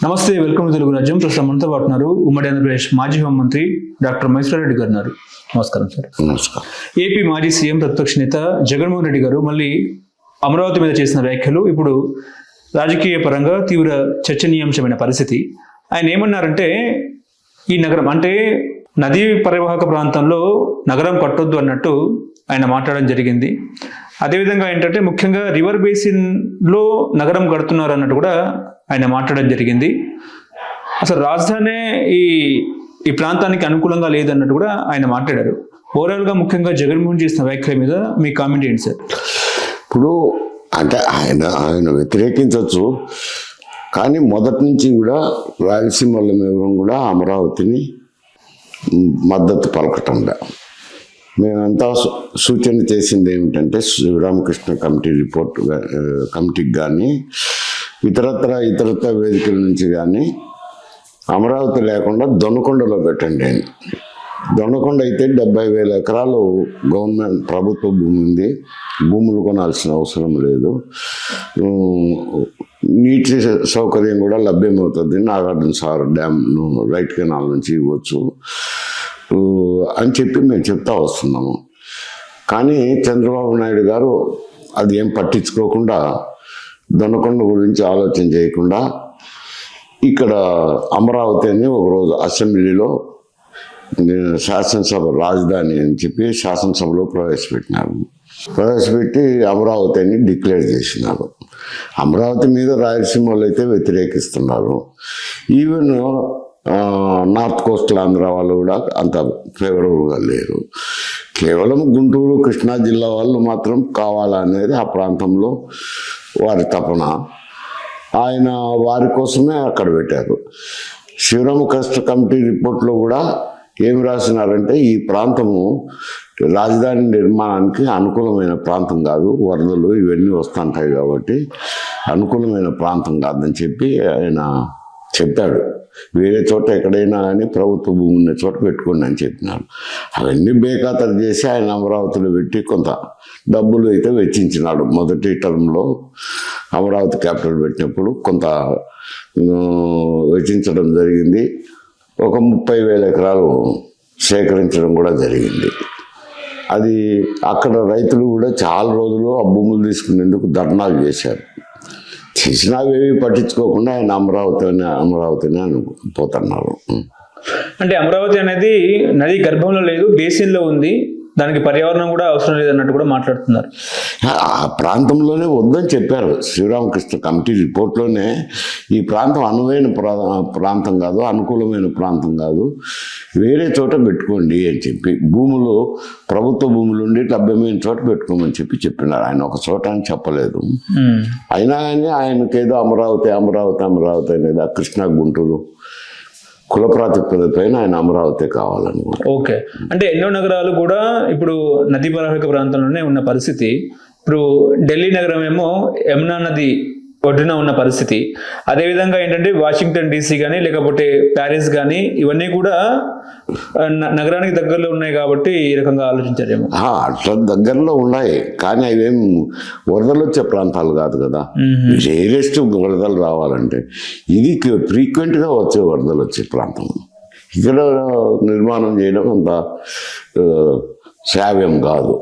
నమస్తే, welcome to Telugu రాజ్యం. ప్రస్తుతం మనతో పాటు ఉన్నారు ఉమ్మడి ఆంధ్రప్రదేశ్ మాజీ హోంమంత్రి డాక్టర్ మహేశ్వర్ రెడ్డి గారు ఉన్నారు. నమస్కారం సార్. నమస్కారం. ఏపీ మాజీ సీఎం ప్రతిపక్ష నేత జగన్మోహన్ రెడ్డి గారు మళ్ళీ అమరావతి మీద చేసిన వ్యాఖ్యలు ఇప్పుడు రాజకీయ పరంగా తీవ్ర చర్చనీయాంశమైన పరిస్థితి. ఆయన ఏమన్నారంటే, ఈ నగరం అంటే నదీ పరివాహక ప్రాంతంలో నగరం కట్టొద్దు అన్నట్టు ఆయన మాట్లాడడం జరిగింది. అదేవిధంగా ఏంటంటే ముఖ్యంగా రివర్ బేసిన్లో నగరం కడుతున్నారు అన్నట్టు కూడా ఆయన మాట్లాడడం జరిగింది. అసలు రాజధాని ఈ ప్రాంతానికి అనుకూలంగా లేదన్నట్టు కూడా ఆయన మాట్లాడారు. ఓవరాల్గా ముఖ్యంగా జగన్మోహన్ చేసిన వ్యాఖ్యల మీద మీ కామెంట్ ఏంటి సార్? ఇప్పుడు అంటే ఆయన వ్యతిరేకించవచ్చు, కానీ మొదటి నుంచి కూడా రాయలసీమలో మేము కూడా అమరావతిని మద్దతు పలకటంగా మేమంతా సూచన చేసింది ఏమిటంటే, శ్రీరామకృష్ణ కమిటీ రిపోర్ట్ కమిటీకి కానీ ఇతరత్ర వేదికల నుంచి కానీ అమరావతి లేకుండా దొనకొండలో పెట్టండి అని. దొనకొండ అయితే 70,000 ఎకరాలు గవర్నమెంట్ ప్రభుత్వ భూమి ఉంది, భూములు కొనాల్సిన అవసరం లేదు, నీటి సౌకర్యం కూడా లభ్యమవుతుంది, Nagarjuna Sagar dam right canal నుంచి ఇవ్వచ్చు అని చెప్పి మేము చెప్తా వస్తున్నాము. కానీ చంద్రబాబు నాయుడు గారు అది ఏం పట్టించుకోకుండా, దొనకొండ గురించి ఆలోచన చేయకుండా ఇక్కడ అమరావతి అని ఒకరోజు అసెంబ్లీలో శాసనసభ రాజధాని అని చెప్పి శాసనసభలో ప్రవేశపెట్టి అమరావతి అని డిక్లేర్ చేసినారు. అమరావతి మీద రాయలసీమలో అయితే వ్యతిరేకిస్తున్నారు. ఈవెన్ నార్త్ కోస్టల్ ఆంధ్ర వాళ్ళు కూడా అంత ఫేవరబుల్గా లేరు. కేవలం గుంటూరు కృష్ణా జిల్లా వాళ్ళు మాత్రం కావాలనేది ఆ ప్రాంతంలో వారి తపన. ఆయన వారి కోసమే అక్కడ పెట్టారు. శ్రీరామకృష్ణ కమిటీ రిపోర్ట్లో కూడా ఏం రాసినారంటే, ఈ ప్రాంతము రాజధాని నిర్మాణానికి అనుకూలమైన ప్రాంతం కాదు, వరదలు ఇవన్నీ వస్తుంటాయి కాబట్టి అనుకూలమైన ప్రాంతం కాదని చెప్పి ఆయన చెప్పాడు. వేరే చోట ఎక్కడైనా కానీ ప్రభుత్వ భూమి ఉన్న చోట పెట్టుకోండి అని చెప్పినాడు. అవన్నీ బేఖాతరు చేసి ఆయన అమరావతిలో పెట్టి కొంత డబ్బులు అయితే వెచ్చించినాడు. మొదటి టర్మ్లో అమరావతి క్యాపిటల్ పెట్టినప్పుడు కొంత వెచ్చించడం జరిగింది. ఒక 30,000 ఎకరాలు సేకరించడం కూడా జరిగింది. అది అక్కడ రైతులు కూడా చాలా రోజులు ఆ భూములు తీసుకునేందుకు ధర్నాలు చేశారు. చేసినవేవి పట్టించుకోకుండా ఆయన అమరావతిని పోతున్నారు. అంటే అమరావతి అనేది నది గర్భంలో లేదు, బేసిన్లో ఉంది, దానికి పర్యావరణం కూడా అవసరం లేదన్నట్టు కూడా మాట్లాడుతున్నారు. ఆ ప్రాంతంలోనే వద్దని చెప్పారు. శ్రీరామకృష్ణ కమిటీ రిపోర్ట్లోనే ఈ ప్రాంతం అనువైన ప్రాంతం కాదు, అనుకూలమైన ప్రాంతం కాదు, వేరే చోట పెట్టుకోండి అని చెప్పి, భూములు ప్రభుత్వ భూములు ఉండి లభ్యమైన చోట పెట్టుకోమని చెప్పినారు. ఆయన ఒక చోట అని చెప్పలేదు. అయినా కానీ ఆయనకేదో అమరావతి అనేది కృష్ణా గుంటూరు కుల ప్రాతిపదిక పైన ఆయన అమరావతి కావాలనుకుంటా. ఓకే, అంటే ఎన్నో నగరాలు కూడా ఇప్పుడు నదీ పరివాహక ప్రాంతంలోనే ఉన్న పరిస్థితి. ఇప్పుడు ఢిల్లీ నగరం ఏమో యమునా నది ఒడ్డున ఉన్న పరిస్థితి. అదేవిధంగా ఏంటంటే వాషింగ్టన్ DC కానీ లేకపోతే ప్యారిస్ కానీ ఇవన్నీ కూడా నగరానికి దగ్గరలో ఉన్నాయి కాబట్టి ఈ రకంగా ఆలోచించారేమో. అట్లా దగ్గరలో ఉన్నాయి, కానీ అవేం వరదలు వచ్చే ప్రాంతాలు కాదు కదా. రేరెస్ట్ వరదలు రావాలంటే ఇది ఫ్రీక్వెంట్గా వచ్చే వరదలు వచ్చే ప్రాంతం. ఇక్కడ నిర్మాణం చేయడం అంత శ్రావ్యం కాదు.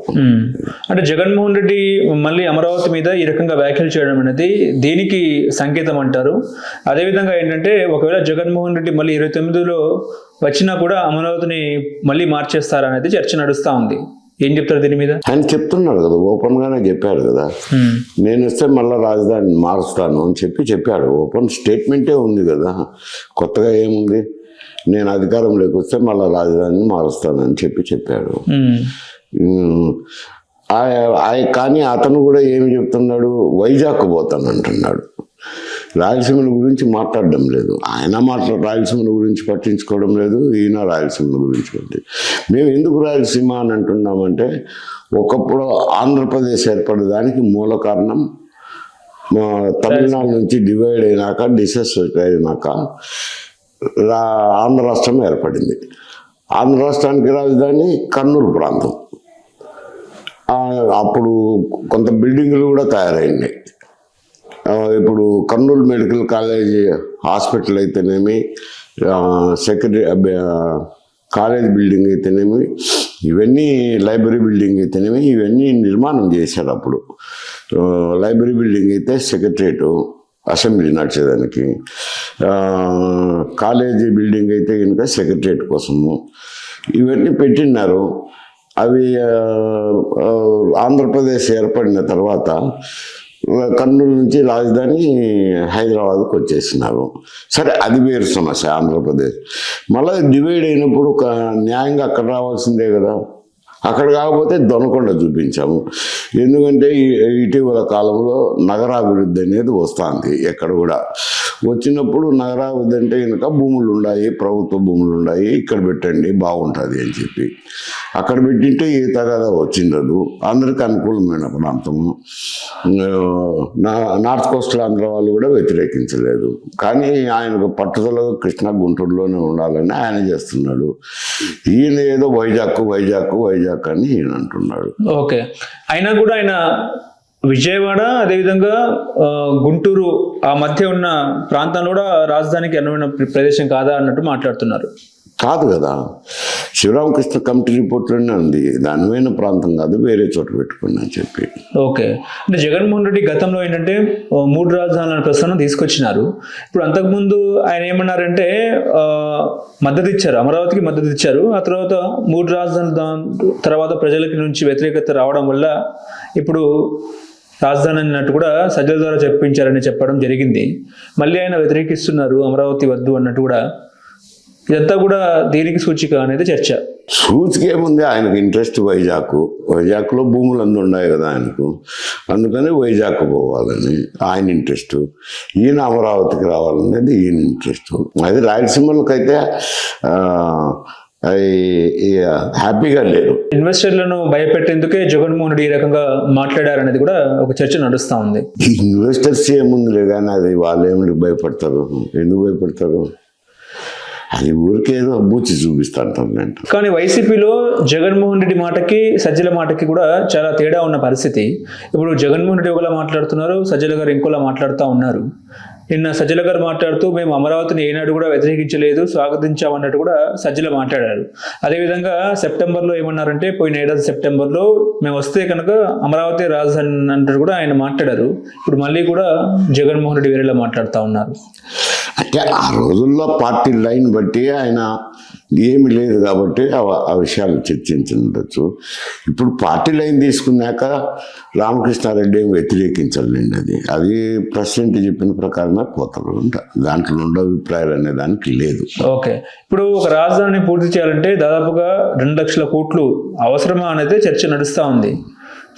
అంటే జగన్మోహన్ రెడ్డి మళ్ళీ అమరావతి మీద ఈ రకంగా వ్యాఖ్యలు చేయడం అనేది దేనికి సంకేతం అంటారు? అదేవిధంగా ఏంటంటే ఒకవేళ జగన్మోహన్ రెడ్డి మళ్ళీ 29లో వచ్చినా కూడా అమరావతిని మళ్ళీ మార్చేస్తారనేది చర్చ నడుస్తూ ఉంది. ఏం చెప్తారు దీని మీద? ఆయన చెప్తున్నాడు కదా, ఓపెన్ గానే చెప్పాడు కదా, నేను వస్తే మళ్ళీ రాజధాని మారుస్తాను అని చెప్పాడు. ఓపెన్ స్టేట్మెంటే ఉంది కదా, కొత్తగా ఏముంది, నేను అధికారంలోకి వస్తే మళ్ళీ రాజధానిని మారుస్తానని చెప్పాడు. కానీ అతను కూడా ఏమి చెప్తున్నాడు, వైజాగ్ పోతాను అంటున్నాడు. రాయలసీమల గురించి మాట్లాడడం లేదు ఆయన. రాయలసీమల గురించి పట్టించుకోవడం లేదు ఈయన. రాయలసీమల గురించి మేము ఎందుకు రాయలసీమ అని అంటున్నామంటే, ఒకప్పుడు ఆంధ్రప్రదేశ్ ఏర్పడడానికి మూల కారణం తమిళనాడు నుంచి డివైడ్ అయినాక, డిసెసెట్ అయినాక ఆంధ్ర రాష్ట్రం ఏర్పడింది. ఆంధ్ర రాష్ట్రానికి రాజధాని కర్నూలు ప్రాంతం. అప్పుడు కొంత బిల్డింగులు కూడా తయారైనాయి. ఇప్పుడు కర్నూలు మెడికల్ కాలేజ్ హాస్పిటల్ అయితేనేమి, సెక్రటరీ కాలేజ్ బిల్డింగ్ అయితేనేమి, ఇవన్నీ లైబ్రరీ బిల్డింగ్ అయితేనేమి, ఇవన్నీ నిర్మాణం చేశారు అప్పుడు. లైబ్రరీ బిల్డింగ్ అయితే సెక్రటరేటు, అసెంబ్లీ నడిచేదానికి, కాలేజీ బిల్డింగ్ అయితే కనుక సెక్రటరేట్ కోసము ఇవన్నీ పెట్టినారు. అవి ఆంధ్రప్రదేశ్ ఏర్పడిన తర్వాత కర్నూలు నుంచి రాజధాని హైదరాబాద్కు వచ్చేసినారు. సరే, అది వేరు సమస్య. ఆంధ్రప్రదేశ్ మళ్ళీ డివైడ్ అయినప్పుడు న్యాయంగా అక్కడ రావాల్సిందే కదా. అక్కడ కాకపోతే దొనకొండ చూపించాము. ఎందుకంటే ఇటీవల కాలంలో నగరాభివృద్ధి అనేది వస్తుంది. ఎక్కడ కూడా వచ్చినప్పుడు నగరాభివృద్ధి అంటే కనుక భూములు ఉన్నాయి, ప్రభుత్వ భూములు ఉన్నాయి, ఇక్కడ పెట్టండి బాగుంటుంది అని చెప్పి అక్కడ పెట్టింటే ఈ తగాదా వచ్చిండదు. అందరికి అనుకూలమైన ప్రాంతము. నార్త్ కోస్టల్ ఆంధ్ర వాళ్ళు కూడా వ్యతిరేకించలేదు. కానీ ఆయనకు పట్టుదలగా కృష్ణా గుంటూరులోనే ఉండాలని ఆయన చేస్తున్నాడు. ఈయన ఏదో వైజాగ్ అని ఈయన అంటున్నాడు. ఓకే, అయినా కూడా ఆయన విజయవాడ అదేవిధంగా గుంటూరు ఆ మధ్య ఉన్న ప్రాంతంలో కూడా రాజధానికి అనువైన ప్రదేశం కాదా అన్నట్టు మాట్లాడుతున్నారు. కాదు కదా, శివరామకృష్ణ కమిటీ రిపోర్ట్లోనే ఉంది దానివైన ప్రాంతం కాదు, వేరే చోట పెట్టుకున్నా అని చెప్పి. ఓకే, అంటే జగన్మోహన్ రెడ్డి గతంలో ఏంటంటే 3 రాజధానుల ప్రస్తావన తీసుకొచ్చినారు. ఇప్పుడు అంతకుముందు ఆయన ఏమన్నారంటే మద్దతు ఇచ్చారు, అమరావతికి మద్దతు ఇచ్చారు. ఆ తర్వాత 3 రాజధానుల తర్వాత ప్రజలకి నుంచి వ్యతిరేకత రావడం వల్ల ఇప్పుడు రాజధాని అన్నట్టు కూడా సజ్జల ద్వారా చెప్పించారని చెప్పడం జరిగింది. మళ్ళీ ఆయన వ్యతిరేకిస్తున్నారు, అమరావతి వద్దు అన్నట్టు కూడా. ఇదంతా కూడా దీనికి సూచిక అనేది చర్చ. సూచిక ఏముంది, ఆయనకు ఇంట్రెస్ట్ వైజాగ్లో భూములు ఉన్నాయి కదా ఆయనకు, అందుకని వైజాగ్ పోవాలని ఆయన ఇంట్రెస్ట్. ఈయన అమరావతికి రావాలనేది ఈయన ఇంట్రెస్ట్. అది రాయలసీమలకైతే హ్యాపీగా లేరు. ఇన్వెస్టర్లను భయపెట్టేందుకే జగన్మోహన్ రెడ్డి ఈ రకంగా మాట్లాడారనేది కూడా ఒక చర్చ నడుస్తూ ఉంది. ఇన్వెస్టర్స్ ఏముందిలే కానీ అది వాళ్ళు ఏమిటి భయపడతారు, ఎందుకు భయపడతారు? అది ఊరికేదో బూచి చూపిస్తాంటారు. కానీ వైసీపీలో జగన్మోహన్ రెడ్డి మాటకి సజ్జల మాటకి కూడా చాలా తేడా ఉన్న పరిస్థితి. ఇప్పుడు జగన్మోహన్ రెడ్డి ఒకలా మాట్లాడుతున్నారు, సజ్జల గారు ఇంకోలా మాట్లాడుతూ ఉన్నారు. నిన్న సజ్జల గారు మాట్లాడుతూ మేము అమరావతిని ఏనాడు కూడా వ్యతిరేకించలేదు, స్వాగతించామన్నట్టు కూడా సజ్జల మాట్లాడారు. అదేవిధంగా సెప్టెంబర్లో ఏమన్నారంటే, పోయిన ఏడాది సెప్టెంబర్లో మేము వస్తే కనుక అమరావతి రాజధాని అంటూ కూడా ఆయన మాట్లాడారు. ఇప్పుడు మళ్ళీ కూడా జగన్మోహన్ రెడ్డి వేరేలా మాట్లాడుతూ ఉన్నారు. అంటే ఆ రోజుల్లో పార్టీ లైన్ బట్టి ఆయన ఏమి లేదు కాబట్టి ఆ విషయాలు చర్చించుండొచ్చు. ఇప్పుడు పార్టీ లైన్ తీసుకున్నాక రామకృష్ణారెడ్డి ఏమి వ్యతిరేకించాలండి. అది ప్రెసిడెంట్ చెప్పిన ప్రకారమే పోతారు. దాంట్లో ఉండే అభిప్రాయాలు అనే దానికి లేదు. ఓకే, ఇప్పుడు ఒక రాజధానిని పూర్తి చేయాలంటే దాదాపుగా 2 లక్షల కోట్లు అవసరమా అనేది చర్చ నడుస్తూ ఉంది.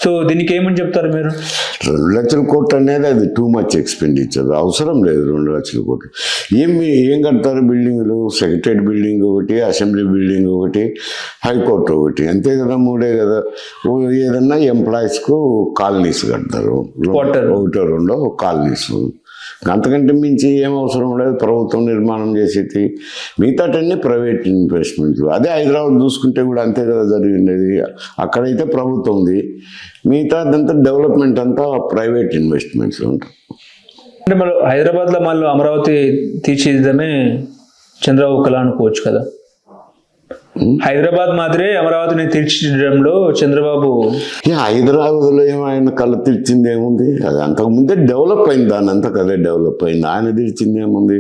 సో దీనికి ఏమని చెప్తారు మీరు? 2 లక్షల కోట్లు అనేది అది టూ మచ్ ఎక్స్పెండిచర్. అవసరం లేదు 2 లక్షల కోట్లు. ఏం కడతారు? బిల్డింగ్లు, సెక్రటరీ బిల్డింగ్ ఒకటి, అసెంబ్లీ బిల్డింగ్ ఒకటి, హైకోర్టు ఒకటి, అంతే కదా, 3 కదా. ఏదన్నా ఎంప్లాయీస్కు కాలనీస్ కడతారు, 1-2 కాలనీస్. అంతకంటే మించి ఏం అవసరం లేదు. ప్రభుత్వం నిర్మాణం చేసేది, మిగతాటన్నీ ప్రైవేట్ ఇన్వెస్ట్మెంట్లు. అదే హైదరాబాద్ చూసుకుంటే కూడా అంతే కదా జరిగింది. అక్కడైతే ప్రభుత్వం ఉంది, మిగతాదంతా డెవలప్మెంట్ అంతా ప్రైవేట్ ఇన్వెస్ట్మెంట్స్ ఉంటాయి. అంటే మరి హైదరాబాద్లో మళ్ళీ అమరావతి తీర్చిదిద్దమే చంద్రబాబు కళ అనుకోవచ్చు కదా. హైదరాబాద్ మాదిరే అమరావతిని తీర్చిదిద్దడంలో చంద్రబాబు హైదరాబాద్లో ఆయన కళ తీర్చింది ఏముంది? అది అంతకుముందే డెవలప్ అయింది, దాని అంతా కదే డెవలప్ అయింది. ఆయన తీర్చింది ఏముంది?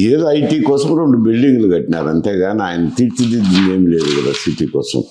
ఏదో ఐటీ కోసం 2 బిల్డింగ్లు కట్టినారు అంతేగాని ఆయన తీర్చిదిద్దింది ఏం లేదు కదా సిటీ కోసం.